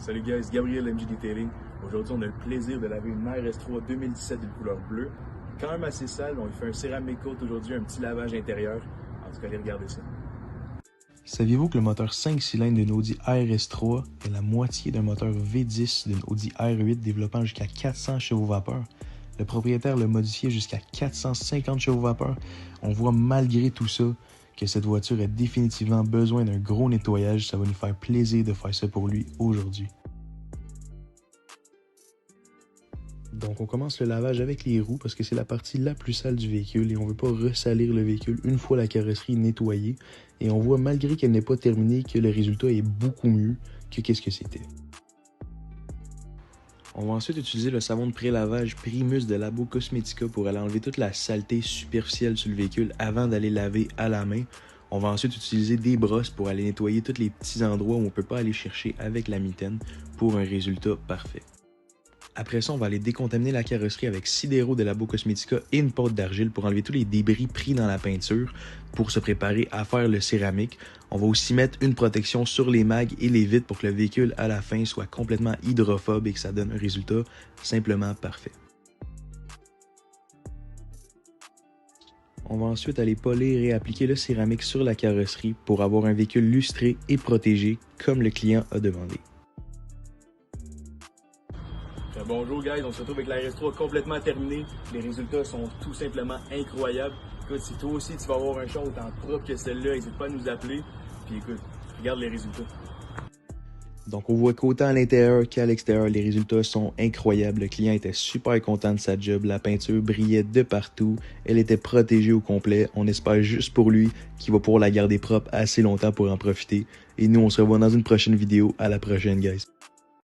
Salut guys, Gabriel MJ Detailing. Aujourd'hui, on a le plaisir de laver une RS3 2017 de couleur bleue. Quand même assez sale, on lui fait un céramic coat aujourd'hui, un petit lavage intérieur. En tout cas, allez regarder ça. Saviez-vous que le moteur 5 cylindres d'une Audi RS3 est la moitié d'un moteur V10 d'une Audi R8 développant jusqu'à 400 chevaux-vapeur? Le propriétaire l'a modifié jusqu'à 450 chevaux-vapeur. On voit malgré tout ça que cette voiture a définitivement besoin d'un gros nettoyage. Ça va nous faire plaisir de faire ça pour lui aujourd'hui. Donc on commence le lavage avec les roues parce que c'est la partie la plus sale du véhicule et on ne veut pas ressalir le véhicule une fois la carrosserie nettoyée. Et on voit malgré qu'elle n'est pas terminée que le résultat est beaucoup mieux que qu'est-ce que c'était. On va ensuite utiliser le savon de pré-lavage Primus de Labo Cosmetica pour aller enlever toute la saleté superficielle sur le véhicule avant d'aller laver à la main. On va ensuite utiliser des brosses pour aller nettoyer tous les petits endroits où on ne peut pas aller chercher avec la mitaine pour un résultat parfait. Après ça, on va aller décontaminer la carrosserie avec Sidero de Labo Cosmetica et une pâte d'argile pour enlever tous les débris pris dans la peinture pour se préparer à faire le céramique. On va aussi mettre une protection sur les mags et les vitres pour que le véhicule à la fin soit complètement hydrophobe et que ça donne un résultat simplement parfait. On va ensuite aller polir et appliquer le céramique sur la carrosserie pour avoir un véhicule lustré et protégé comme le client a demandé. Bonjour guys, on se retrouve avec la RS3 complètement terminée. Les résultats sont tout simplement incroyables. Écoute, si toi aussi tu vas avoir un char autant propre que celle-là, n'hésite pas à nous appeler. Puis écoute, regarde les résultats. Donc on voit qu'autant à l'intérieur qu'à l'extérieur, les résultats sont incroyables. Le client était super content de sa job, la peinture brillait de partout, elle était protégée au complet. On espère juste pour lui qu'il va pouvoir la garder propre assez longtemps pour en profiter. Et nous, on se revoit dans une prochaine vidéo. À la prochaine, guys.